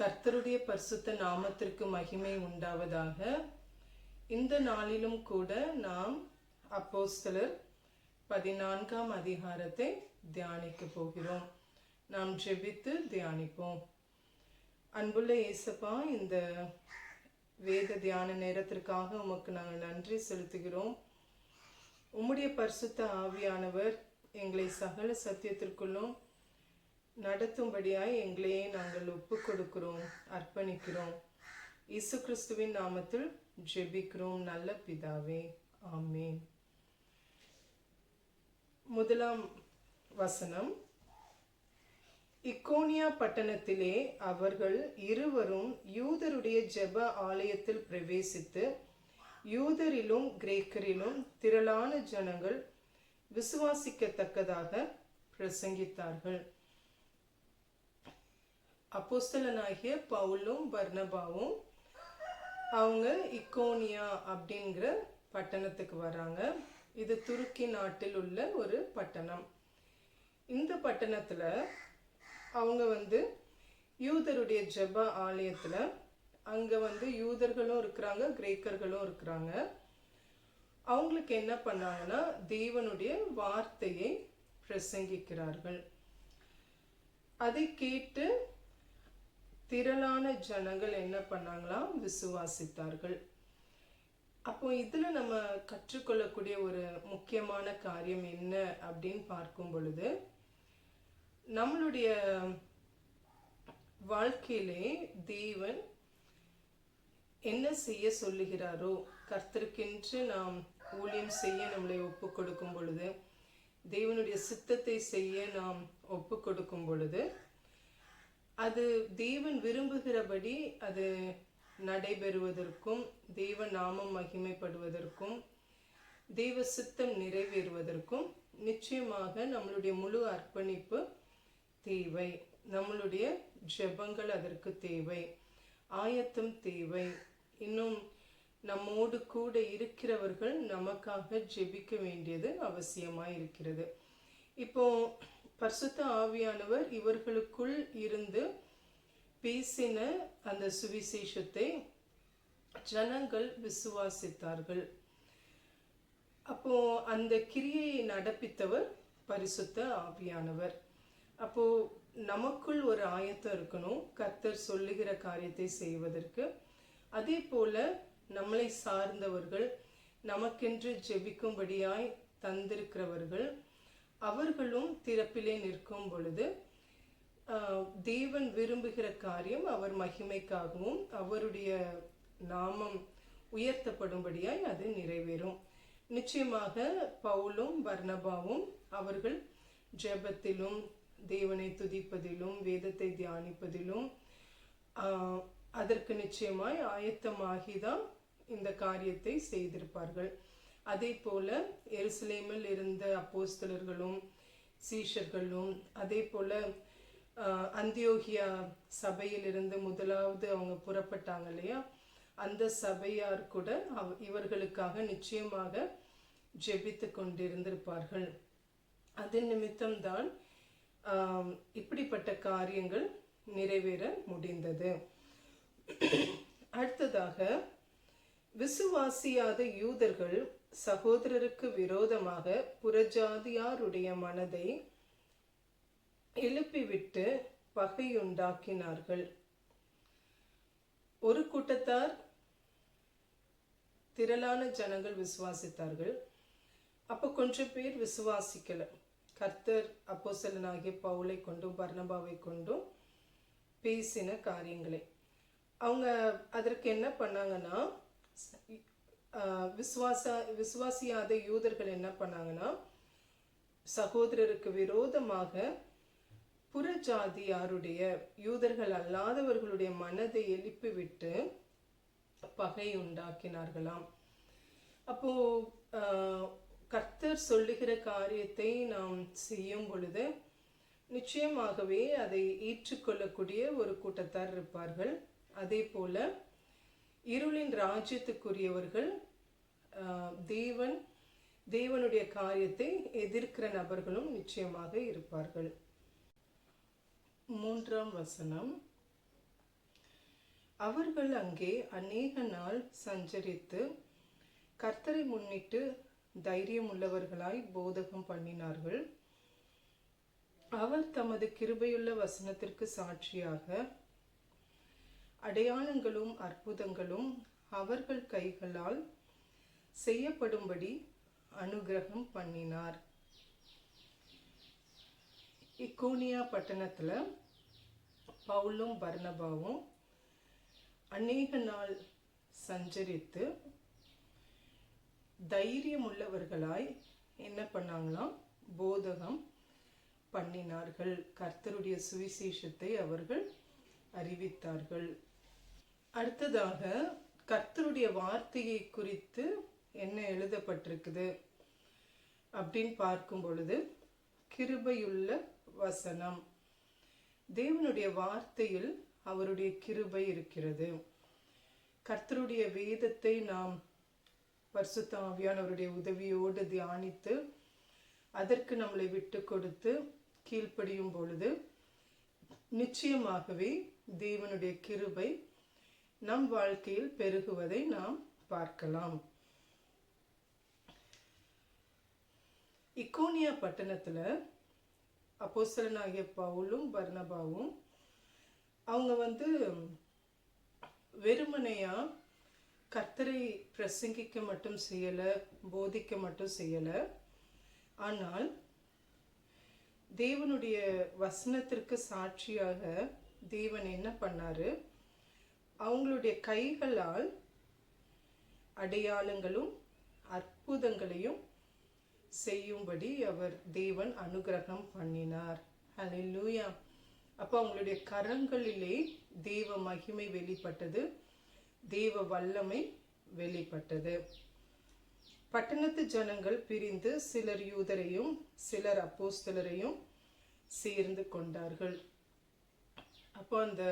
கர்த்தருடைய பரிசுத்த நாமத்திற்கு மகிமை உண்டாவதாக. இந்த நாளிலும் கூட நாம் அப்போஸ்தலர் 14ஆம் அதிகாரத்தை தியானிக்க போகிறோம். நாம் ஜெபித்து தியானிப்போம். அன்புள்ள இயேசப்பா, இந்த வேத தியான நேரத்திற்காக உமக்கு நாங்கள் நன்றி செலுத்துகிறோம். உம்முடைய பரிசுத்த ஆவியானவர் எங்களை சகல சத்தியத்திற்குள்ளும் நடத்தும்படியாய் எங்களையே நாங்கள் ஒப்பு கொடுக்கிறோம், அர்ப்பணிக்கிறோம். இயேசு கிறிஸ்துவின் நாமத்தில் ஜெபிக்கிறோம் நல்ல பிதாவே, ஆமென். முதலாம் வசனம். இக்கோனியா பட்டணத்திலே அவர்கள் இருவரும் யூதருடைய ஜெப ஆலயத்தில் பிரவேசித்து யூதரிலும் கிரேக்கரிலும் திரளான ஜனங்கள் விசுவாசிக்கத்தக்கதாக பிரசங்கித்தார்கள். அப்போஸ்தலனாகிய பவுலும் பர்னபாவும் அவங்க இக்கோனியா அப்படிங்கிற பட்டணத்துக்கு வர்றாங்க. இது துருக்கி நாட்டில் உள்ள ஒரு பட்டணம். இந்த பட்டணத்தில் அவங்க யூதருடைய ஜெப ஆலயத்தில் அங்கே யூதர்களும் இருக்கிறாங்க, கிரேக்கர்களும் இருக்கிறாங்க. அவங்களுக்கு என்ன பண்ணாங்கன்னா, தேவனுடைய வார்த்தையை பிரசங்கிக்கிறார்கள். அதை கேட்டு திரளான ஜனங்கள் என்ன பண்ணாங்களாம், விசுவாசித்தார்கள். அப்போ இதுல நம்ம கற்றுக்கொள்ளக்கூடிய ஒரு முக்கியமான காரியம் என்ன அப்படின்னு பார்க்கும் பொழுது, நம்மளுடைய வாழ்க்கையிலே தேவன் என்ன செய்ய சொல்லுகிறாரோ, கர்த்தருக்கென்று நாம் ஊழியம் செய்ய நம்மளை ஒப்பு கொடுக்கும் பொழுது, தேவனுடைய சித்தத்தை செய்ய நாம் ஒப்பு கொடுக்கும் பொழுது, அது தேவன் விரும்புகிறபடி அது நடைபெறுவதற்கும், தேவ நாமம் மகிமைப்படுவதற்கும், தேவ சித்தம் நிறைவேறுவதற்கும் நிச்சயமாக நம்மளுடைய முழு அர்ப்பணிப்பு தேவை. நம்மளுடைய ஜெபங்கள் அதற்கு தேவை, ஆயத்தம் தேவை. இன்னும் நம்மோடு கூட இருக்கிறவர்கள் நமக்காக ஜெபிக்க வேண்டியது அவசியமாய் இருக்கிறது. இப்போ பரிசுத்த ஆவியானவர் இவர்களுக்குள் இருந்து பேசின அந்த சுவிசேஷத்தை ஜனங்கள் விசுவாசித்தார்கள். அப்போ அந்த கிரியையை நடப்பித்தவர் பரிசுத்த ஆவியானவர். அப்போ நமக்குள் ஒரு ஆயத்தம் இருக்கணும், கர்த்தர் சொல்லுகிற காரியத்தை செய்வதற்கு. அதே போல நம்மளை சார்ந்தவர்கள், நமக்கென்று ஜெபிக்கும்படியாய் தந்திருக்கிறவர்கள், அவர்களும் திறப்பிலே நிற்கும் பொழுது தேவன் விரும்புகிற காரியம் அவர் மகிமைக்காகவும் அவருடைய நாமம் உயர்த்தப்படும்படியாய் அது நிறைவேறும். நிச்சயமாக பவுலும் பர்னபாவும் அவர்கள் ஜெபத்திலும் தேவனை துதிப்பதிலும் வேதத்தை தியானிப்பதிலும் அதற்கு நிச்சயமாய் ஆயத்தமாகிதான் இந்த காரியத்தை செய்திருப்பார்கள். அதே போல எருசலேமில் இருந்த அப்போஸ்தலர்களும் சீஷர்களும், அதே போல அந்தியோகியா சபையில் இருந்து முதலாவது அவங்க புறப்பட்டாங்க இல்லையா, அந்த சபையார் கூட இவர்களுக்காக நிச்சயமாக ஜெபித்து கொண்டிருந்திருப்பார்கள். அதன் நிமித்தம்தான் இப்படிப்பட்ட காரியங்கள் நிறைவேற முடிந்தது. அடுத்ததாக, விசுவாசியாத யூதர்கள் சகோதரருக்கு விரோதமாக புறஜாதியாருடைய மனதை எழுப்பிவிட்டு பகையுண்டாக்கினார்கள். ஒரு கூட்டத்தார், திரளான ஜனங்கள் விசுவாசித்தார்கள். அப்போ கொஞ்சம் பேர் விசுவாசிக்கல. கர்த்தர் அப்போஸ்தலனாகிய பவுலை கொண்டும் பர்னபாவை கொண்டும் பேசின காரியங்களை அவங்க அதற்கு என்ன பண்ணாங்கன்னா, விசுவாசியாத யூதர்கள் என்ன பண்ணாங்கன்னா, சகோதரருக்கு விரோதமாக புறஜாதியாருடைய, யூதர்கள் அல்லாதவர்களுடைய மனதை எழுப்பிவிட்டு பகை உண்டாக்கினார்களாம். அப்போ கர்த்தர் சொல்லுகிற காரியத்தை நாம் செய்யும் பொழுது நிச்சயமாகவே அதை ஏற்றுக்கொள்ளக்கூடிய ஒரு கூட்டத்தார் இருப்பார்கள். அதே போல இருளின் ராஜ்யத்துக்குரியவர்கள், தேவனுடைய காரியத்தை எதிர்க்கிற நபர்களும் நிச்சயமாக இருப்பார்கள். 3ஆம் வசனம். அவர்கள் அங்கே அநேக நாள் சஞ்சரித்து கர்த்தரை முன்னிட்டு தைரியம் உள்ளவர்களாய் போதகம் பண்ணினார்கள். அவர் தமது கிருபையுள்ள வசனத்திற்கு சாட்சியாக அடையாளங்களும் அற்புதங்களும் அவர்கள் கைகளால் செய்யப்படும்படி அனுகிரகம் பண்ணினார். இக்கோனியா பட்டணத்துல பவுலும் பர்னபாவும் அநேக நாள் சஞ்சரித்து தைரியம் உள்ளவர்களாய் என்ன பண்ணாங்களாம்? போதகம் பண்ணினார்கள். கர்த்தருடைய சுவிசேஷத்தை அவர்கள் அறிவித்தார்கள். அடுத்ததாக கர்த்தருடைய வார்த்தையை குறித்து என்ன எழுதப்பட்டிருக்குது அப்படின்னு பார்க்கும் பொழுது, கிருபையுள்ள வசனம். தேவனுடைய வார்த்தையில் அவருடைய கிருபை இருக்கிறது. கர்த்தருடைய வேதத்தை நாம் பரிசுத்த ஆவியானவருடைய உதவியோடு தியானித்து அதற்கு நம்மளை விட்டு கொடுத்து கீழ்ப்படியும் பொழுது நிச்சயமாகவே தேவனுடைய கிருபை நம் வாழ்க்கையில் பெருகுவதை நாம் பார்க்கலாம். இக்கோனியா பட்டணத்துல அப்போஸ்தலனாகிய பவுலும் பர்னபாவும் அவங்க வெறுமனையா கர்த்தரை பிரசங்கிக்க மட்டும் செய்யல, போதிக்க மட்டும் செய்யல. ஆனால் தேவனுடைய வசனத்திற்கு சாட்சியாக தேவன் என்ன பண்ணாரு? அவங்களுடைய கைகளால் அடையாளங்களும் அற்புதங்களையும் செய்யும்படி தேவன் அனுகிரகம் பண்ணினார். ஹல்லேலூயா. அப்போ அவங்களுடைய கரங்களிலே தேவ மகிமை வெளிப்பட்டது, தேவ வல்லமை வெளிப்பட்டது. பட்டணத்து ஜனங்கள் பிரிந்து சிலர் யூதரையும் சிலர் அப்போஸ்தலரையும் சேர்ந்து கொண்டார்கள். அப்போ அந்த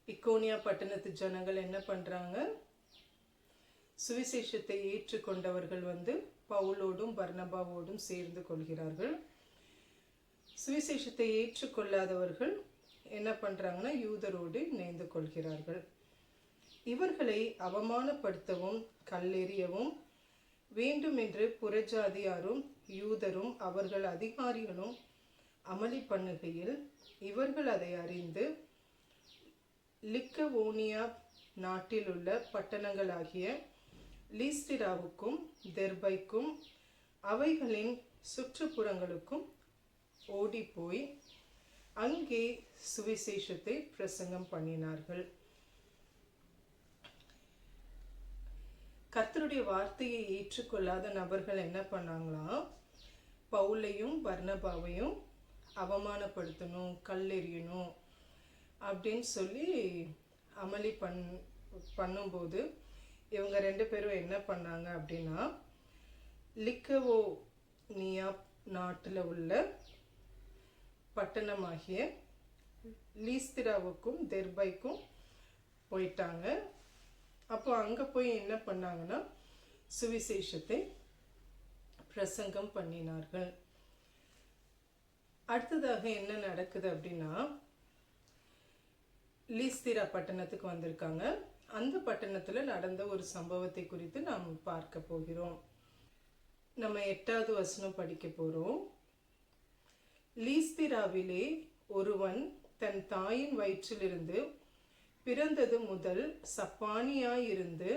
இக்கோனியா பட்டணத்து ஜனங்கள் என்ன பண்றாங்க? சுவிசேஷத்தை ஏற்றுக்கொண்டவர்கள் பவுலோடும் பர்னபாவோடும் சேர்ந்து கொள்கிறார்கள். சுவிசேஷத்தை ஏற்றுக்கொள்ளாதவர்கள் என்ன பண்றாங்கன்னா யூதரோடு இணைந்து கொள்கிறார்கள். இவர்களை அவமானப்படுத்தவும் கல்லெறியவும் வேண்டும் என்று புறஜாதியாரும் யூதரும் அவர்கள் அதிகாரிகளும் அமளி பண்ணுகையில் இவர்கள் அதை அறிந்து லிக்கவோனியா நாட்டில் உள்ள பட்டணங்களாகிய லீஸ்திராவுக்கும் தெர்பைக்கும் அவைகளின் சுற்றுப்புறங்களுக்கும் ஓடி போய் அங்கே சுவிசேஷத்தை பிரசங்கம் பண்ணினார்கள். கர்த்தருடைய வார்த்தையை ஏற்றுக்கொள்ளாத நபர்கள் என்ன பண்ணாங்களாம்? பவுலையும் பர்னபாவையும் அவமானப்படுத்தணும், கல்லெறியணும் அப்படின்னு சொல்லி அமளி பண்ணும்போது இவங்க 2 பேரும் என்ன பண்ணாங்க அப்படின்னா, லிக்கவோனியா நாட்டில் உள்ள பட்டணமாகிய லீஸ்திராவுக்கும் தெர்பைக்கும் போயிட்டாங்க. அப்போ அங்கே போய் என்ன பண்ணாங்கன்னா சுவிசேஷத்தை பிரசங்கம் பண்ணினார்கள். அடுத்ததாக என்ன நடக்குது அப்படின்னா, லீஸ்திரா பட்டணத்துக்கு வந்திருக்காங்க. அந்த பட்டணத்தில் நடந்த ஒரு சம்பவத்தை குறித்து நாம் பார்க்க போகிறோம். நம்ம 8வது வசனம் படிக்க போகிறோம். லீஸ்திராவிலே ஒருவன் தன் தாயின் வயிற்றிலிருந்து பிறந்தது முதல் சப்பானியாயிருந்து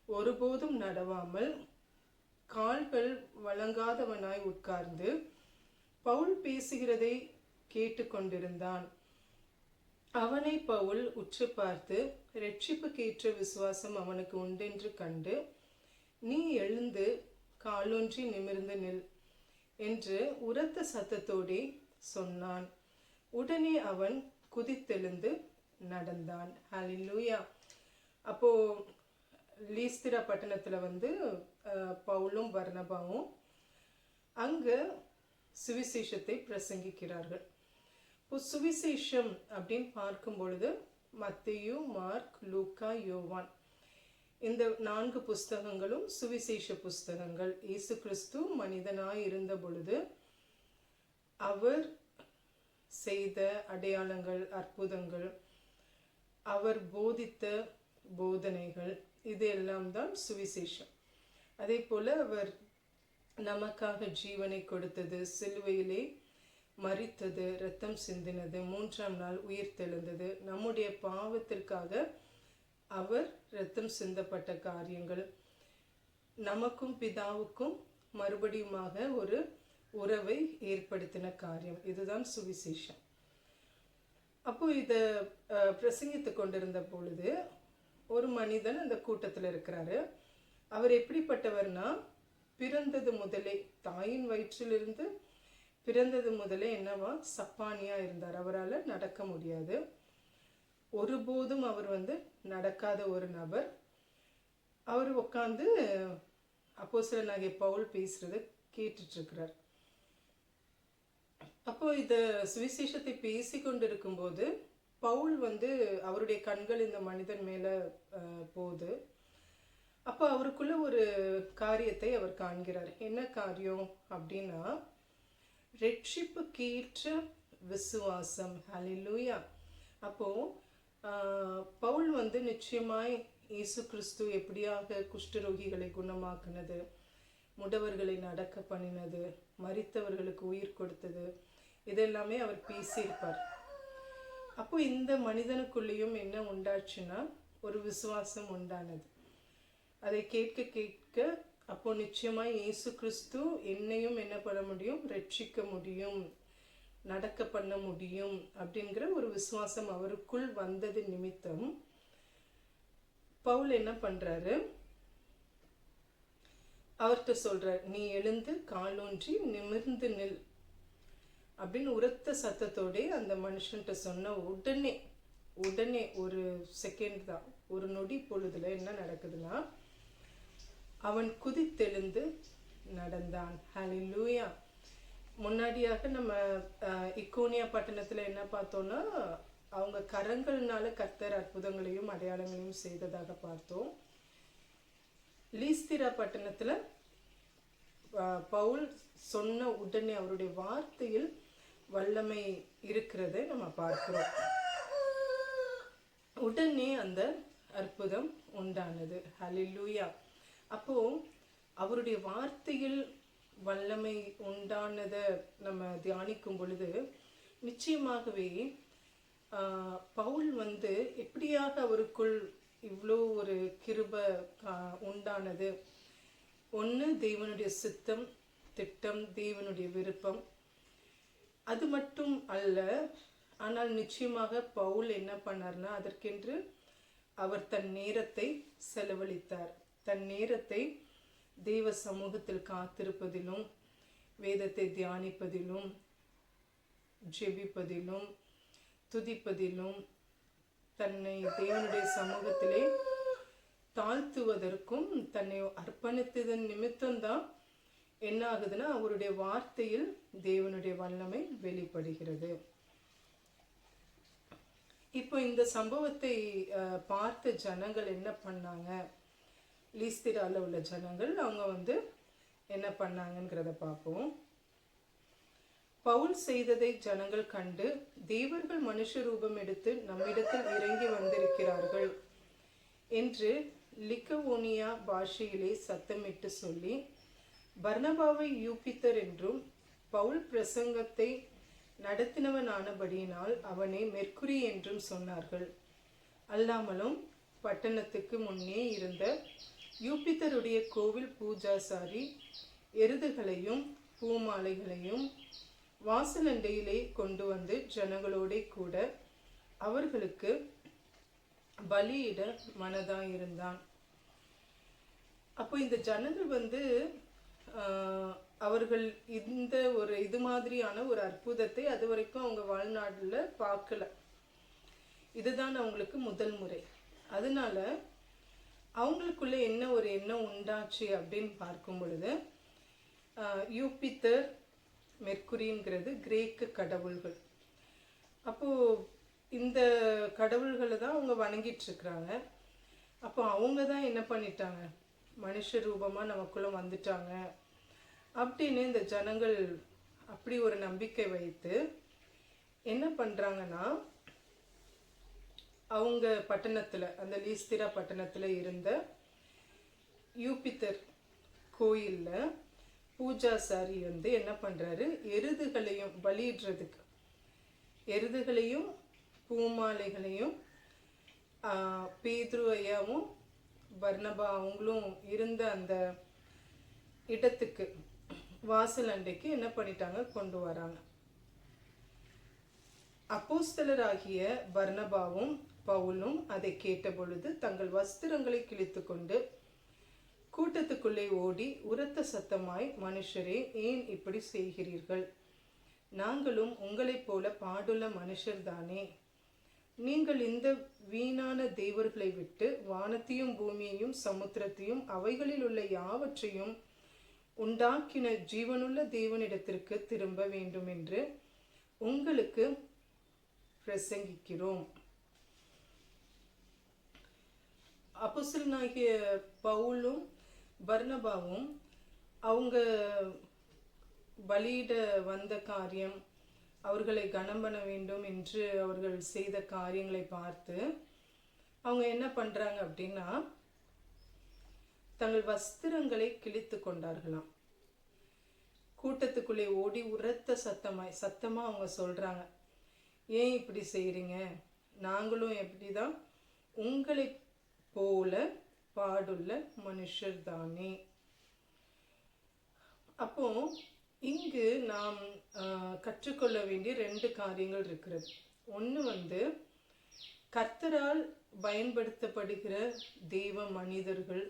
ஒருபோதும் நடவாமல் கால்கள் வழங்காதவனாய் உட்கார்ந்து பவுல் பேசுகிறதை கேட்டுக்கொண்டிருந்தான். அவனை பவுல் உற்று பார்த்து, இரட்சிப்புக்கேற்ற விசுவாசம் அவனுக்கு உண்டென்று கண்டு, நீ எழுந்து காலொன்றி நிமிர்ந்து நில் என்று உரத்த சத்தத்தோடே சொன்னான். உடனே அவன் குதித்தெழுந்து நடந்தான். ஹல்லேலூயா. அப்போ லீஸ்திரா பட்டணத்துல பவுலும் பர்னபாவும் அங்க சுவிசேஷத்தை பிரசங்கிக்கிறார்கள். இப்போ சுவிசேஷம் அப்படின்னு பார்க்கும் பொழுது மத்தேயு, மார்க், லூக்கா, யோவான் இந்த 4 புஸ்தகங்களும் சுவிசேஷ புஸ்தகங்கள். இயேசு கிறிஸ்து மனிதனாய் இருந்த பொழுது அவர் செய்த அடையாளங்கள், அற்புதங்கள், அவர் போதித்த போதனைகள், இது எல்லாம் தான் சுவிசேஷம். அதே போல அவர் நமக்காக ஜீவனை கொடுத்தது, சிலுவையிலே மரித்தது, இரத்தம் சிந்தினது, 3ஆம் நாள் உயிர் தெழுந்தது, நம்முடைய பாவத்திற்காக அவர் இரத்தம் சிந்தப்பட்ட காரியங்கள், நமக்கும் பிதாவுக்கும் மறுபடியுமாக ஒரு உறவை ஏற்படுத்தின காரியம், இதுதான் சுவிசேஷம். அப்போ இதை பிரசங்கித்து கொண்டிருந்த பொழுது ஒரு மனிதன் அந்த கூட்டத்தில் இருக்கிறாரு. அவர் எப்படிப்பட்டவர்னா, பிறந்தது முதலே, தாயின் வயிற்றிலிருந்து பிறந்தது முதலே என்னவா, சப்பானியா இருந்தார். அவரால் நடக்க முடியாது, ஒருபோதும் அவர் நடக்காத ஒரு நபர். அவர் உட்காந்து அப்போஸ்தலனாகிய பவுல் பேசுறத கேட்டுட்டு இருக்கிறார். அப்போ இந்த சுவிசேஷத்தை பேசி கொண்டு இருக்கும்போது பவுல் அவருடைய கண்கள் இந்த மனிதன் மேல போகுது. அப்போ அவருக்குள்ள ஒரு காரியத்தை அவர் காண்கிறார். என்ன காரியம் அப்படின்னா, ரட்சிப்புக்கேற்ற விசுவாசம். ஹல்லேலூயா. அப்போ பவுல் நிச்சயமாய் இயேசு கிறிஸ்து எப்படியாக குஷ்டரோகிகளை குணமாக்குனது, முடவர்களை நடக்க பண்ணினது, மரித்தவர்களுக்கு உயிர் கொடுத்தது, இதெல்லாமே அவர் பேசியிருப்பார். அப்போ இந்த மனிதனுக்குள்ளேயும் என்ன உண்டாச்சுன்னா, ஒரு விசுவாசம் உண்டானது. அதை கேட்க கேட்க அப்போ நிச்சயமாய் இயேசு கிறிஸ்து என்னையும் என்ன பண்ண முடியும், ரட்சிக்க முடியும், நடக்க பண்ண முடியும் அப்படிங்கிற ஒரு விசுவாசம் அவருக்குள் வந்தது நிமித்தம் பவுல் என்ன பண்றாரு, அவர்கிட்ட சொல்றார், நீ எழுந்து காலூன்றி நிமிர்ந்து நில் அப்படின்னு உரத்த சத்தத்தோட அந்த மனுஷன்கிட்ட சொன்ன உடனே ஒரு செகண்ட் தான், ஒரு நொடி பொழுதுல என்ன நடக்குதுன்னா, அவன் குதித்தெழுந்து நடந்தான். ஹல்லேலூயா. முன்னாடியாக நம்ம இக்கோனியா பட்டணத்துல என்ன பார்த்தோம்னா, அவங்க கரங்கள்னால கர்த்தர் அற்புதங்களையும் அடையாளங்களையும் செய்ததாக பார்த்தோம். லீஸ்திரா பட்டணத்துல பவுல் சொன்ன உடனே அவருடைய வார்த்தையில் வல்லமை இருக்கிறதை நம்ம பார்க்கிறோம். உடனே அந்த அற்புதம் உண்டானது. ஹல்லேலூயா. அப்போ அவருடைய வார்த்தையில் வல்லமை உண்டானதை நம்ம தியானிக்கும் பொழுது நிச்சயமாகவே பவுல் எப்படியாக அவருக்குள் இவ்வளோ ஒரு கிருபை உண்டானது. ஒன்று, தேவனுடைய சித்தம், திட்டம், தேவனுடைய விருப்பம், அது மட்டும் அல்ல. ஆனால் நிச்சயமாக பவுல் என்ன பண்ணார்னா, அதற்கென்று அவர் தன் நேரத்தை செலவழித்தார். தன் நேரத்தை தேவ சமூகத்தில் காத்திருப்பதிலும், வேதத்தை தியானிப்பதிலும், ஜெபிப்பதிலும், துதிப்பதிலும், தன்னை தேவனுடைய சமூகத்திலே தாழ்த்துவதற்கும் தன்னை அர்ப்பணித்ததன் நிமித்தம்தான் என்ன ஆகுதுன்னா, அவருடைய வார்த்தையில் தேவனுடைய வல்லமை வெளிப்படுகிறது. இப்போ இந்த சம்பவத்தை பார்த்த ஜனங்கள் என்ன பண்ணாங்க, லீஸ்திரால உள்ள ஜனங்கள் அவங்க என்ன பண்ணாங்கங்கிறத பார்ப்போம். பவுல் செய்ததை ஜனங்கள் கண்டு, தேவர்கள் மனுஷ ரூபம் எடுத்து நம்மிடத்தில் இறங்கி வந்திருக்கிறார்கள் என்று லிக்கவோனியா பாஷையிலே சத்தமிட்டு சொல்லி, பர்னபாவை யூபித்தர் என்றும் பவுல் பிரசங்கத்தை நடத்தினவனானபடியினால் அவனை மெர்க்குரி என்றும் சொன்னார்கள். அல்லாமலும் பட்டணத்துக்கு முன்னே இருந்த யூபித்தருடைய கோவில் பூஜாசாரி எருதுகளையும் பூமாலைகளையும் வாசலண்டையிலே கொண்டு வந்து ஜனங்களோட கூட அவர்களுக்கு பலியிட மனதாயிருந்தான். அப்போ இந்த ஜனங்கள் அவர்கள் இந்த ஒரு இது மாதிரியான ஒரு அற்புதத்தை அது வரைக்கும் அவங்க வாழ்நாட்டில் பார்க்கல. இதுதான் அவங்களுக்கு முதல் முறை. அதனால அவங்களுக்குள்ள என்ன ஒரு எண்ணம் உண்டாச்சு அப்படின்னு பார்க்கும் பொழுது, யூபித்தர், மெர்க்குரிங்கிறது கிரேக்க கடவுள்கள். அப்போது இந்த கடவுள்களை தான் அவங்க வணங்கிட்டு இருக்கிறாங்க. அப்போ அவங்க தான் என்ன பண்ணிட்டாங்க, மனுஷ ரூபமாக நமக்குள்ளே வந்துட்டாங்க அப்படின்னு இந்த ஜனங்கள் அப்படி ஒரு நம்பிக்கை வைத்து என்ன பண்ணுறாங்கன்னா, அவங்க பட்டணத்தில், அந்த லீஸ்திரா பட்டணத்தில் இருந்த யூபித்தர் கோயிலில் பூஜாசாரி வந்து என்ன பண்ணுறாரு, எருதுகளையும் பலியிடுறதுக்கு எருதுகளையும் பூமாலைகளையும் பேதுரு ஐயாவும் பர்னபா அவங்களும் இருந்த அந்த இடத்துக்கு வாசல் அண்டைக்கு என்ன பண்ணிட்டாங்க, கொண்டு வராங்க. அப்போஸ்தலராகிய பர்னபாவும் பவுலும் அதை கேட்ட பொழுது தங்கள் வஸ்திரங்களை கிழித்து கொண்டு கூட்டத்துக்குள்ளே ஓடி உரத்த சத்தமாய், மனுஷரே, ஏன் இப்படி செய்கிறீர்கள்? நாங்களும் உங்களைப் போல பாடுள்ள மனுஷர்தானே. நீங்கள் இந்த வீணான தேவர்களை விட்டு வானத்தையும் பூமியையும் சமுத்திரத்தையும் அவைகளில் உள்ள யாவற்றையும் உண்டாக்கின ஜீவனுள்ள தேவனிடத்திற்கு திரும்ப வேண்டும் என்று உங்களுக்கு பிரசங்கிக்கிறோம். அப்போஸ்தலனாகிய பவுலும் பர்னபாவும் அவங்க பலியிட வந்த காரியம், அவர்களை கனம் பண்ண வேண்டும் என்று அவர்கள் செய்த காரியங்களை பார்த்து அவங்க என்ன பண்ணுறாங்க அப்படின்னா, தங்கள் வஸ்திரங்களை கிழித்து கொண்டார்களாம். கூட்டத்துக்குள்ளே ஓடி உரத்த சத்தமாக அவங்க சொல்கிறாங்க, ஏன் இப்படி செய்கிறீங்க? நாங்களும் எப்படி தான் உங்களை போல பாடுள்ள மனுஷர் தானே. அப்போ இங்கு நாம் கற்றுக்கொள்ள வேண்டிய 2 காரியங்கள் இருக்கிறது. ஒன்று வந்து, கர்த்தரால் பயன்படுத்தப்படுகிற தெய்வ மனிதர்கள்,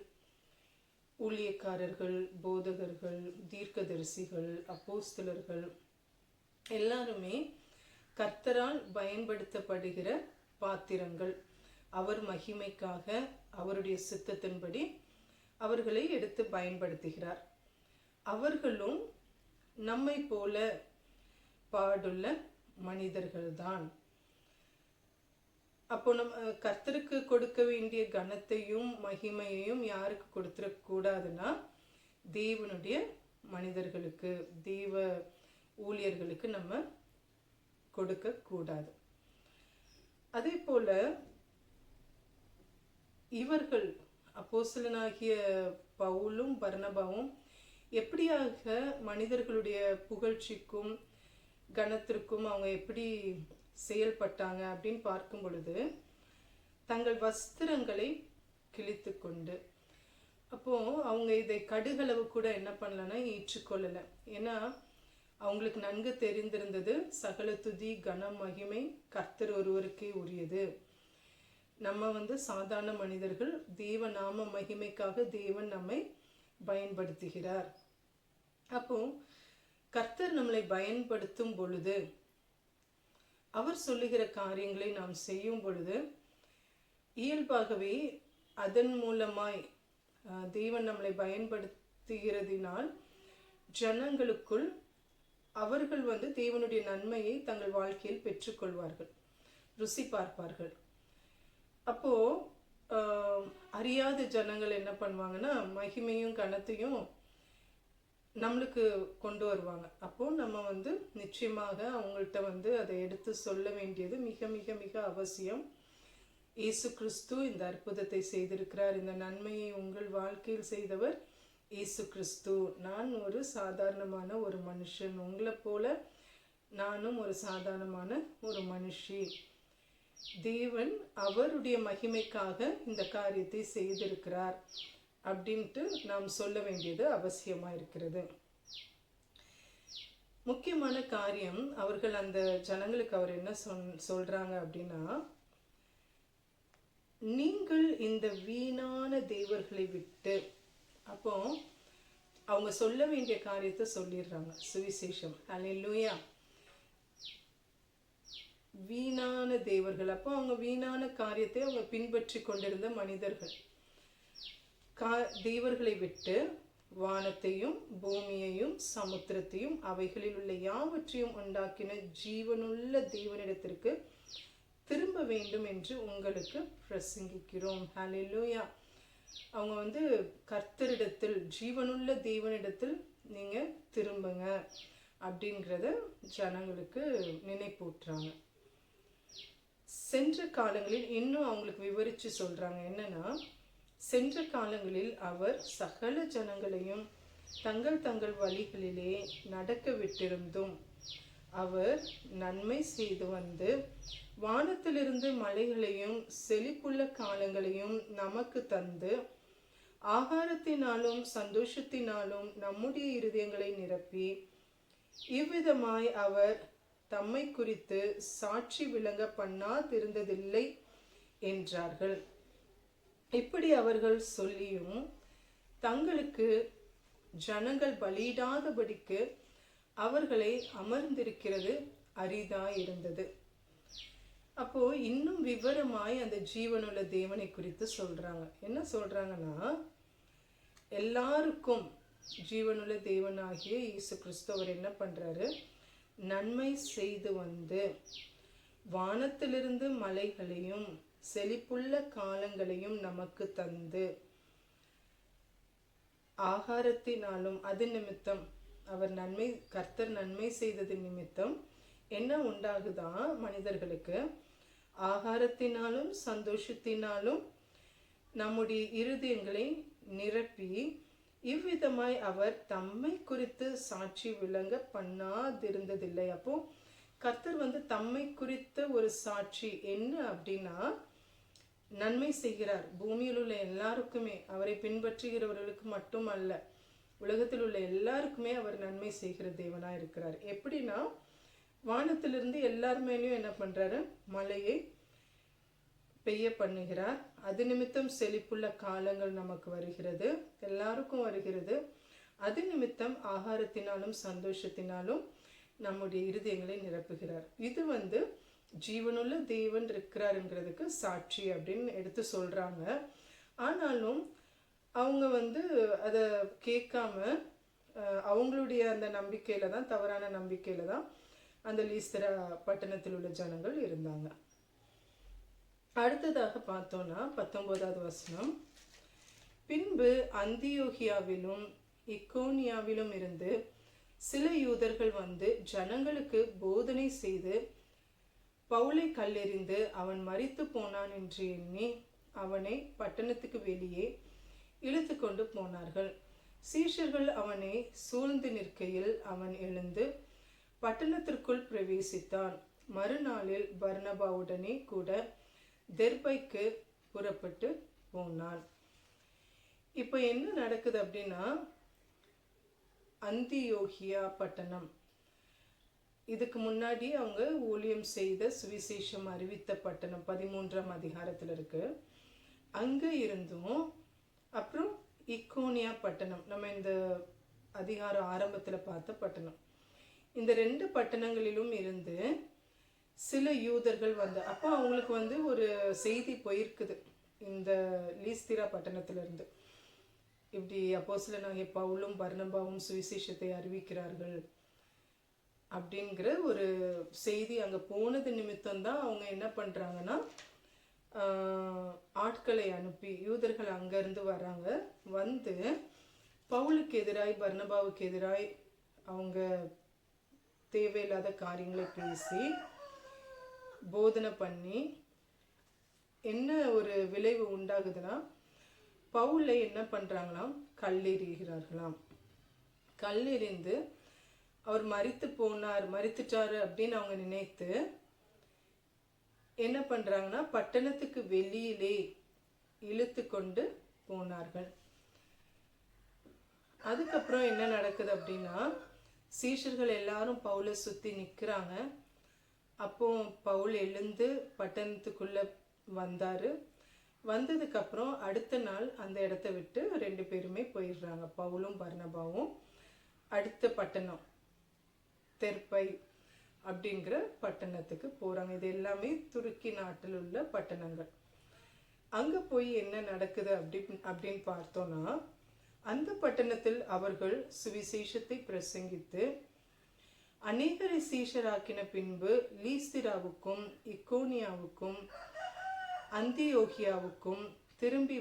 ஊழியக்காரர்கள், போதகர்கள், தீர்க்கதரிசிகள், அப்போஸ்தலர்கள் எல்லாருமே கர்த்தரால் பயன்படுத்தப்படுகிற பாத்திரங்கள். அவர் மகிமைக்காக அவருடைய சித்தத்தின்படி அவர்களை எடுத்து பயன்படுத்துகிறார். அவர்களும் நம்மை போல பாடுள்ள மனிதர்கள்தான். அப்போ நம்ம கர்த்தருக்கு கொடுக்க வேண்டிய கனத்தையும் மகிமையையும் யாருக்கு கொடுத்துடக்கூடாதுன்னா, தேவனுடைய மனிதர்களுக்கு, தெய்வ ஊழியர்களுக்கு நம்ம கொடுக்க கூடாது. அதே போல இவர்கள் அப்போஸ்தலனாகிய பவுலும் பர்னபாவும் எப்படியாக மனிதர்களுடைய புகழ்ச்சிக்கும் கனத்திற்கும் அவங்க எப்படி செயல்பட்டாங்க அப்படின்னு பார்க்கும் பொழுது, தங்கள் வஸ்திரங்களை கிழித்து கொண்டு, அப்போ அவங்க இதை கடுகளவு கூட என்ன பண்ணலன்னா ஏற்றுக்கொள்ளலை. ஏன்னா அவங்களுக்கு நன்கு தெரிந்திருந்தது, சகல துதி கன மகிமை கர்த்தர் ஒருவருக்கே உரியது. நம்ம வந்து சாதாரண மனிதர்கள், தேவ நாம மகிமைக்காக தேவன் நம்மை பயன்படுத்துகிறார். அப்போ கர்த்தர் நம்மளை பயன்படுத்தும் பொழுது, அவர் சொல்லுகிற காரியங்களை நாம் செய்யும் பொழுது, இயல்பாகவே அதன் மூலமாய் தேவன் நம்மளை பயன்படுத்துகிறதினால் ஜனங்களுக்குள் அவர்கள் வந்து தேவனுடைய நன்மையை தங்கள் வாழ்க்கையில் பெற்றுக்கொள்வார்கள், ருசி பார்ப்பார்கள். அப்போ அறியாத ஜனங்கள் என்ன பண்ணுவாங்கன்னா, மகிமையும் கனத்தையும் நம்மளுக்கு கொண்டு வருவாங்க. அப்போ நம்ம வந்து நிச்சயமாக அவங்கள்ட்ட வந்து அதை எடுத்து சொல்ல வேண்டியது மிக மிக மிக அவசியம். இயேசு கிறிஸ்து இந்த அற்புதத்தை செய்திருக்கிறார், இந்த நன்மையை உங்கள் வாழ்க்கையில் செய்தவர் இயேசு கிறிஸ்து. நான் ஒரு சாதாரணமான ஒரு மனுஷன், உங்களை போல நானும் ஒரு சாதாரணமான ஒரு மனுஷி. தேவன் அவருடைய மகிமைக்காக இந்த காரியத்தை செய்திருக்கிறார் அப்படின்ட்டு நாம் சொல்ல வேண்டியது அவசியமாக இருக்கிறது. முக்கியமான காரியம், அவர்கள் அந்த ஜனங்களுக்கு அவர் என்ன சொல்றாங்க அப்படின்னா, நீங்கள் இந்த வீணான தேவர்களை விட்டு, அப்போ அவங்க சொல்ல வேண்டிய காரியத்தை சொல்லிடுறாங்க. சுவிசேஷம், அல்லேலூயா. வீணான தேவர்கள், அப்போ அவங்க வீணான காரியத்தை அவங்க பின்பற்றி கொண்டிருந்த மனிதர்கள். தேவர்களை விட்டு வானத்தையும் பூமியையும் சமுத்திரத்தையும் அவைகளில் உள்ள யாவற்றையும் உண்டாக்கின ஜீவனுள்ள தேவனிடத்திற்கு திரும்ப வேண்டும் என்று உங்களுக்கு பிரசங்கிக்கிறோம். ஹல்லேலூயா. அவங்க வந்து கர்த்தரிடத்தில், ஜீவனுள்ள தேவனிடத்தில் நீங்க திரும்புங்க அப்படிங்கிறத ஜனங்களுக்கு நினைப்பூட்டுறாங்க. சென்ற காலங்களில் இன்னும் அவங்களுக்கு விவரித்து சொல்கிறாங்க. என்னன்னா, சென்ற காலங்களில் அவர் சகல ஜனங்களையும் தங்கள் தங்கள் வழிகளிலே நடக்க விட்டிருந்தும் அவர் நன்மை செய்து வந்து வானத்திலிருந்து மலைகளையும் செழிப்புள்ள காலங்களையும் நமக்கு தந்து ஆகாரத்தினாலும் சந்தோஷத்தினாலும் நம்முடைய இருதயங்களை நிரப்பி இவ்விதமாய் அவர் தம்மை குறித்து சாட்சி விளங்க பண்ணாதிருந்ததில்லை என்றார்கள். இப்படி அவர்கள் சொல்லியும் தங்களுக்கு ஜனங்கள் பலியிடாதபடிக்கு அவர்களை அமர்ந்திருக்கிறது அரிதாயிருந்தது. அப்போ இன்னும் விவரமாய் அந்த ஜீவனுள்ள தேவனை குறித்து சொல்றாங்க. என்ன சொல்றாங்கன்னா, எல்லாருக்கும் ஜீவனுள்ள தேவனாகிய இயேசு கிறிஸ்து அவர் என்ன பண்றாரு, நன்மை செய்து வந்து வானத்திலிருந்து மலைகளையும் செழிப்புள்ள காலங்களையும் நமக்கு தந்து ஆகாரத்தினாலும் அது நிமித்தம் அவர் கர்த்தர் நன்மை செய்தது நிமித்தம் என்ன உண்டாகுதா, மனிதர்களுக்கு ஆகாரத்தினாலும் சந்தோஷத்தினாலும் நம்முடைய இருதயங்களை நிரப்பி இவ்விதமாய் அவர் தம்மை குறித்து சாட்சி விளங்க பண்ணாதிருந்ததில்லை. அப்போ கர்த்தர் தம்மை குறித்த ஒரு சாட்சி என்ன அப்படின்னா, நன்மை செய்கிறார். பூமியில் உள்ள எல்லாருக்குமே, அவரை பின்பற்றுகிறவர்களுக்கு மட்டும் அல்ல, உலகத்தில் உள்ள எல்லாருக்குமே அவர் நன்மை செய்கிற தேவனாக இருக்கிறார். எப்படின்னா, வானத்திலிருந்து எல்லாருமேலையும் என்ன பண்றாரு, மழையை பெய்ய பண்ணுகிறார். அது நிமித்தம் செழிப்புள்ள காலங்கள் நமக்கு வருகிறது, எல்லாருக்கும் வருகிறது. அது நிமித்தம் ஆகாரத்தினாலும் சந்தோஷத்தினாலும் நம்முடைய இருதயங்களை நிரப்புகிறார். இது ஜீவனுள்ள தேவன் இருக்கிறாருங்கிறதுக்கு சாட்சி அப்படின்னு எடுத்து சொல்றாங்க. ஆனாலும் அவங்க அதை கேட்காம அவங்களுடைய அந்த நம்பிக்கையில தான், தவறான நம்பிக்கையில தான் அந்த லீஸ்திரா பட்டணத்தில் உள்ள ஜனங்கள் இருந்தாங்க. அடுத்ததாக பார்த்தோம்னா 19வது வசனம், பின்பு அந்தியோகியாவிலும் இக்கோனியாவிலும் இருந்து சில யூதர்கள் ஜனங்களுக்கு போதனை செய்து பவுலை கல்லெறிந்து அவன் மரித்து போனான் என்று எண்ணி அவனை பட்டணத்துக்கு வெளியே இழுத்து கொண்டு போனார்கள். சீஷர்கள் அவனை சூழ்ந்து நிற்கையில் அவன் எழுந்து பட்டணத்திற்குள் பிரவேசித்தான். மறுநாளில் பர்னபாவுடனே கூட தெர்பைக்கு புறப்பட்டு போனான். இப்போ என்ன நடக்குது அப்படின்னா, அந்தியோகியா பட்டணம், இதுக்கு முன்னாடி அவங்க ஊழியம் செய்த சுவிசேஷம் அறிவித்த பட்டணம் 13ஆம் அதிகாரத்தில் இருக்கு. அங்க இருந்தும் அப்புறம் இக்கோனியா பட்டணம், நம்ம இந்த அதிகார ஆரம்பத்தில் பார்த்த பட்டணம், இந்த 2 பட்டணங்களிலும் இருந்து சில யூதர்கள் அப்போ அவங்களுக்கு ஒரு செய்தி போயிருக்குது. இந்த லீஸ்திரா பட்டணத்திலிருந்து இப்படி அப்போஸ்தலனாகிய பவுலும் பர்னபாவும் சுவிசேஷத்தை அறிவிக்கிறார்கள் அப்படிங்கிற ஒரு செய்தி அங்கே போனது நிமித்தம்தான் அவங்க என்ன பண்ணுறாங்கன்னா, ஆட்களை அனுப்பி, யூதர்கள் அங்கேருந்து வராங்க, பவுலுக்கு எதிராய் பர்னபாவுக்கு எதிராய் அவங்க தேவையில்லாத காரியங்களை பேசி போதனை பண்ணி என்ன ஒரு விளைவு உண்டாகுதுன்னா, பவுலை என்ன பண்ணுறாங்களாம், கல்லெறிகிறார்களாம். கல்லெறிந்து அவர் மரித்துட்டாரு அப்படின்னு அவங்க நினைத்து என்ன பண்ணுறாங்கன்னா, பட்டணத்துக்கு வெளியிலே இழுத்து கொண்டு போனார்கள். அதுக்கப்புறம் என்ன நடக்குது அப்படின்னா, சீஷர்கள் எல்லாரும் பவுலை சுற்றி நிற்கிறாங்க. அப்போ பவுல் எழுந்து பட்டணத்துக்குள்ள வந்ததுக்கப்புறம் அடுத்த நாள் அந்த இடத்த விட்டு 2 பேருமே போயிடுறாங்க. பவுலும் பர்னபாவும் அடுத்த பட்டணம் தெர்பை அப்படிங்கிற பட்டணத்துக்கு போகிறாங்க. இது எல்லாமே துருக்கி நாட்டில் உள்ள பட்டணங்கள். அங்கே போய் என்ன நடக்குது அப்படின்னு பார்த்தோன்னா, அந்த பட்டணத்தில் அவர்கள் சுவிசேஷத்தை பிரசங்கித்து அநேகரை சீஷராக்கின பின்பு லீஸ்திராவுக்கும் இக்கோனியாவுக்கும் அந்தியோகியாவுக்கும் திரும்பி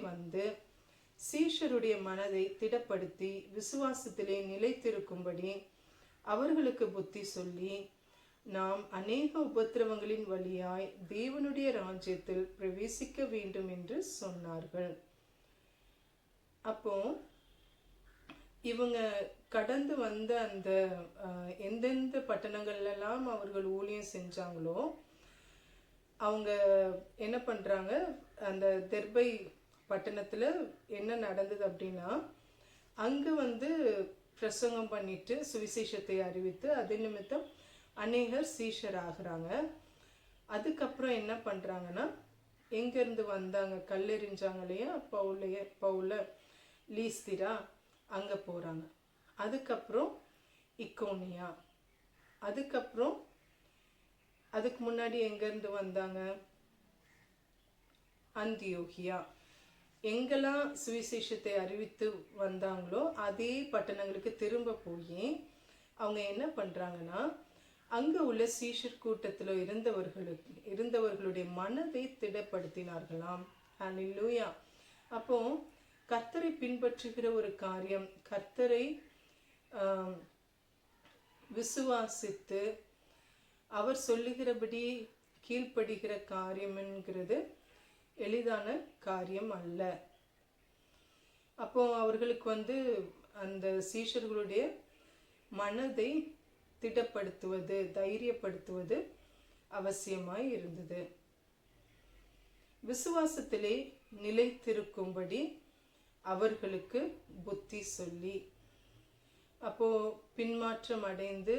சீஷருடைய மனதை திடப்படுத்தி விசுவாசத்திலே நிலைத்திருக்கும்படி அவர்களுக்கு புத்தி சொல்லி நாம் அநேக உபத்திரவங்களின் வழியாய் தேவனுடைய ராஜ்யத்தில் பிரவேசிக்க வேண்டும் என்று சொன்னார்கள். அப்போ இவங்க கடந்து வந்த அந்த எந்தெந்த பட்டணங்கள்லாம் அவர்கள் ஊழியம் செஞ்சாங்களோ அவங்க என்ன பண்ணுறாங்க, அந்த தெர்பை பட்டணத்தில் என்ன நடந்தது அப்படின்னா, அங்கே பிரசங்கம் பண்ணிட்டு சுவிசேஷத்தை அறிவித்து அது நிமித்தம் அநேகர் சீஷர் ஆகுறாங்க. அதுக்கப்புறம் என்ன பண்ணுறாங்கன்னா, எங்கேருந்து வந்தாங்க, கல்லெறிஞ்சாங்க இல்லையா பவுல லீஸ்திரா, அங்கே போகிறாங்க. அதுக்கப்புறம் இக்கோனியா, அதுக்கப்புறம் அதுக்கு முன்னாடி எங்கேருந்து வந்தாங்க, அந்தியோகியா. எங்கெல்லாம் சுவிசேஷத்தை அறிவித்து வந்தாங்களோ அதே பட்டணங்களுக்கு திரும்ப போய் அவங்க என்ன பண்ணுறாங்கன்னா, அங்கே உள்ள சீஷர் கூட்டத்தில் இருந்தவர்களுடைய மனதை திடப்படுத்தினார்களாம். ஹல்லேலூயா. அப்போ கர்த்தரை பின்பற்றுகிற ஒரு காரியம், கர்த்தரை விசுவாசித்து அவர் சொல்லுகிறபடி கீழ்ப்படுகிற காரியம் என்கிறது எளிதான காரியம் அல்ல. அப்போ அவர்களுக்கு அந்த சீஷர்களுடைய மனதை திடப்படுத்துவது, தைரியப்படுத்துவது அவசியமாய் இருந்தது. விசுவாசத்திலே நிலைத்திருக்கும்படி அவர்களுக்கு புத்தி சொல்லி, அப்போ பின்மாற்றம் அடைந்து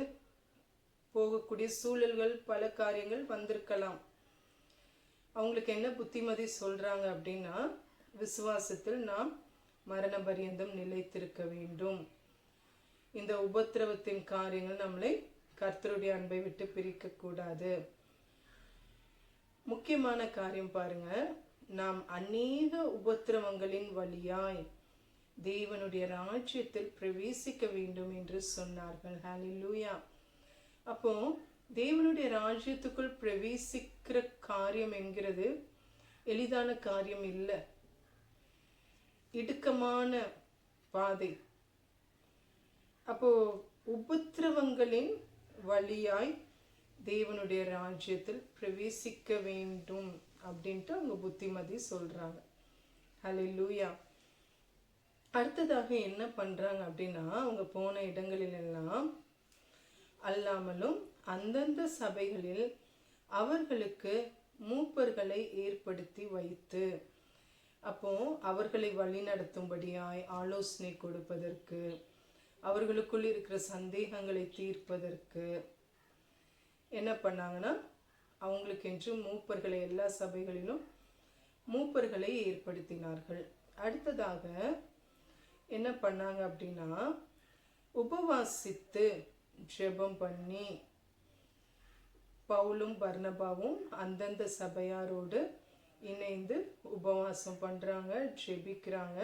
போகக்கூடிய சூழல்கள் பல காரியங்கள் வந்திருக்கலாம். அவங்களுக்கு என்ன புத்திமதி சொல்றாங்க அப்படின்னா, விசுவாசத்தில் நாம் மரண பரியந்தம் நிலைத்திருக்க வேண்டும். இந்த உபத்திரவத்தின் காரியங்கள் நம்மளை கர்த்தருடைய அன்பை விட்டு பிரிக்க கூடாது. முக்கியமான காரியம் பாருங்க, நாம் அநேக உபத்திரவங்களின் வழியாய் தேவனுடைய ராஜ்யத்தில் பிரவேசிக்க வேண்டும் என்று சொன்னார்கள். ஹல்லேலூயா. அப்போ தேவனுடைய ராஜ்யத்துக்குள் பிரவேசிக்கிற காரியம் என்கிறது எளிதான காரியம் இல்லை, இடுக்கமான பாதை. அப்போ உபத்திரவங்களின் வழியாய் தேவனுடைய ராஜ்யத்தில் பிரவேசிக்க வேண்டும் அப்படின்ட்டு அவங்க புத்திமதி சொல்றாங்க. ஹல்லேலூயா. அடுத்ததாக என்ன பண்றாங்க அப்படின்னா, அவங்க போன இடங்களிலெல்லாம் அல்லாமலும் அந்தந்த சபைகளில் அவர்களுக்கு மூப்பர்களை ஏற்படுத்தி வைத்து, அப்போ அவர்களை வழிநடத்தும்படியாய் ஆலோசனை கொடுப்பதற்கு, அவர்களுக்குள் இருக்கிற சந்தேகங்களை தீர்ப்பதற்கு என்ன பண்ணாங்கன்னா, அவங்களுக்கென்று மூப்பர்களை எல்லா சபைகளிலும் மூப்பர்களை ஏற்படுத்தினார்கள். அடுத்ததாக என்ன பண்ணாங்க அப்படின்னா, உபவாசித்து ஜெபம் பண்ணி பவுலும் பர்னபாவும் அந்தந்த சபையாரோடு இணைந்து உபவாசம் பண்றாங்க, ஜெபிக்கிறாங்க.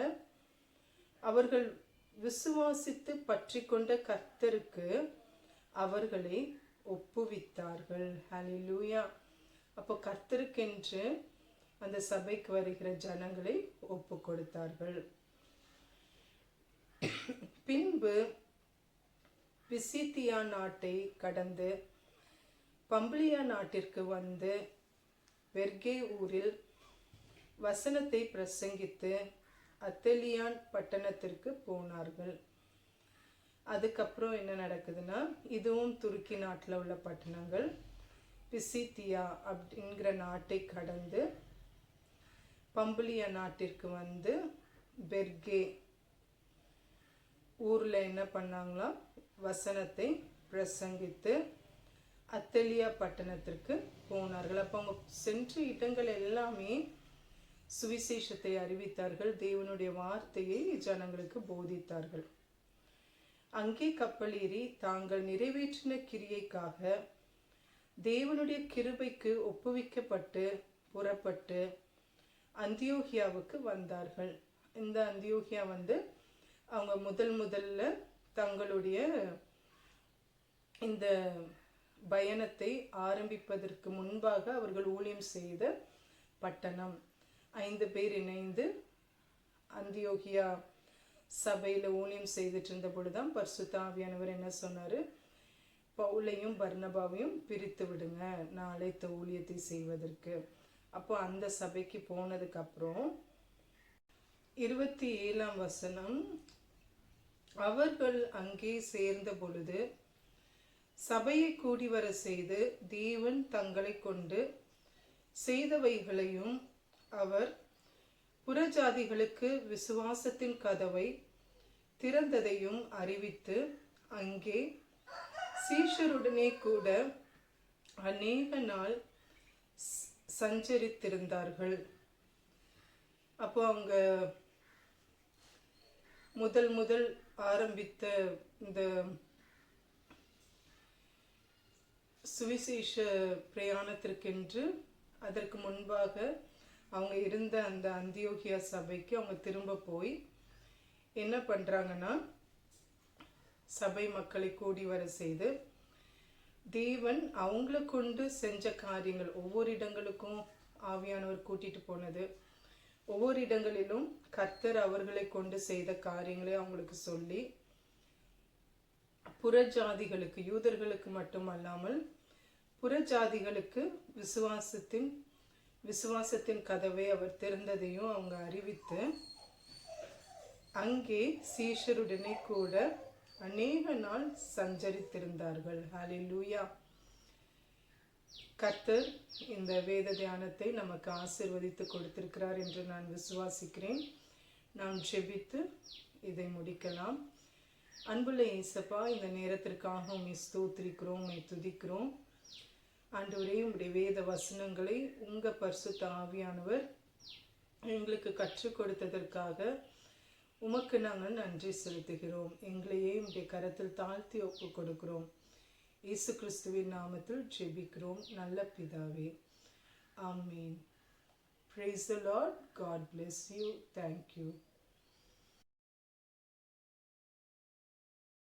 அவர்கள் விசுவாசித்து பற்றி கொண்ட கர்த்தருக்கு அவர்களை ஒப்புவித்தார்கள். ஹல்லேலூயா. அப்போ கர்த்தருக்கென்று அந்த சபைக்கு வருகிற ஜனங்களை ஒப்பு கொடுத்தார்கள். பின்பு பிசித்தியா நாட்டை கடந்து பம்பிலியா நாட்டிற்கு வந்து பெர்கே ஊரில் வசனத்தை பிரசங்கித்து அத்தலியான் பட்டணத்திற்கு போனார்கள். அதுக்கப்புறம் என்ன நடக்குதுன்னா, இதுவும் துருக்கி நாட்டில் உள்ள பட்டணங்கள். பிசித்தியா அப்படிங்கிற நாட்டை கடந்து பம்பிலியா நாட்டிற்கு வந்து பெர்கே ஊரில் என்ன பண்ணாங்களா, வசனத்தை பிரசங்கித்து அத்தலியா பட்டணத்திற்கு போனார்கள். அப்போ அவங்க சென்ற இடங்கள் எல்லாமே சுவிசேஷத்தை அறிவித்தார்கள், தேவனுடைய வார்த்தையை ஜனங்களுக்கு போதித்தார்கள். அங்கே கப்பலேறி தாங்கள் நிறைவேற்றின கிரியைக்காக தேவனுடைய கிருபைக்கு ஒப்புவிக்கப்பட்டு புறப்பட்டு அந்தியோகியாவுக்கு வந்தார்கள். இந்த அந்தியோகியா அவங்க முதல்ல தங்களுடைய இந்த பயணத்தை ஆரம்பிப்பதற்கு முன்பாக அவர்கள் ஊழியம் செய்த பட்டணம். 5 பேர் இணைந்து அந்தியோகியா சபையில் ஊழியம் செய்துட்டு இருந்த பொழுதுதான் பரிசுத்த ஆவியானவர் என்ன சொன்னார், பவுலையும் பர்னபாவையும் பிரித்து விடுங்க நாளை ஊழியத்தை செய்வதற்கு. அப்போ அந்த சபைக்கு போனதுக்கப்புறம் 27ஆம் வசனம், அவர்கள் அங்கே சேர்ந்த பொழுது சபையை கூடி வர செய்து தேவன் தங்களை கொண்டு செய்தவைகளையும் அவர் புறஜாதிகளுக்கு விசுவாசத்தின் கதவை திறந்ததையும் அறிவித்து அங்கே சீஷருடனே கூட அநேக நாள் சஞ்சரித்திருந்தார்கள். அப்போ அவங்க முதல் ஆரம்பித்த இந்த சுவிசேஷ பிரயாணத்திற்கென்று அதற்கு முன்பாக அவங்க இருந்த அந்த அந்தியோகியா சபைக்கு அவங்க திரும்ப போய் என்ன பண்ணுறாங்கன்னா, சபை மக்களை கூடி வர செய்து தேவன் அவங்கள கொண்டு செஞ்ச காரியங்கள், ஒவ்வொரு இடங்களுக்கும் ஆவியானவர் கூட்டிட்டு போனது, ஒவ்வொரு இடங்களிலும் கர்த்தர் அவர்களை கொண்டு செய்த காரியங்களை அவங்களுக்கு சொல்லி புறஜாதிகளுக்கு, யூதர்களுக்கு மட்டுமல்லாமல் புறஜாதிகளுக்கு விசுவாசத்தின் கதவை அவர் திறந்ததையும் அவங்க அறிவித்து அங்கே சீஷருடனே கூட அநேக நாள் சஞ்சரித்திருந்தார்கள். ஹல்லேலூயா. கர்த்தர் இந்த வேத தியானத்தை நமக்கு ஆசீர்வதித்து கொடுத்திருக்கிறார் என்று நான் விசுவாசிக்கிறேன். நாம் ஜெபித்து இதை முடிக்கலாம். அன்புள்ள இயேசப்பா, இந்த நேரத்திற்காக உம்மை ஸ்தோத்திரிக்கிறோம், உம்மை துதிக்கிறோம். ஆண்டவரே, உம்முடைய வேத வசனங்களை உங்க பரிசுத்த ஆவியானவர் எங்களுக்கு கற்றுக் கொடுத்ததற்காக உமக்கு நாங்கள் நன்றி செலுத்துகிறோம். எங்களையே உம்முடைய கரத்தில் தாழ்த்தி ஒப்பு கொடுக்கிறோம். இயேசு கிறிஸ்துவின் நாமத்தில் ஜெபிக்கிறோம் நல்ல பிதாவே. ஆமென். Praise the Lord. God bless you. Thank you.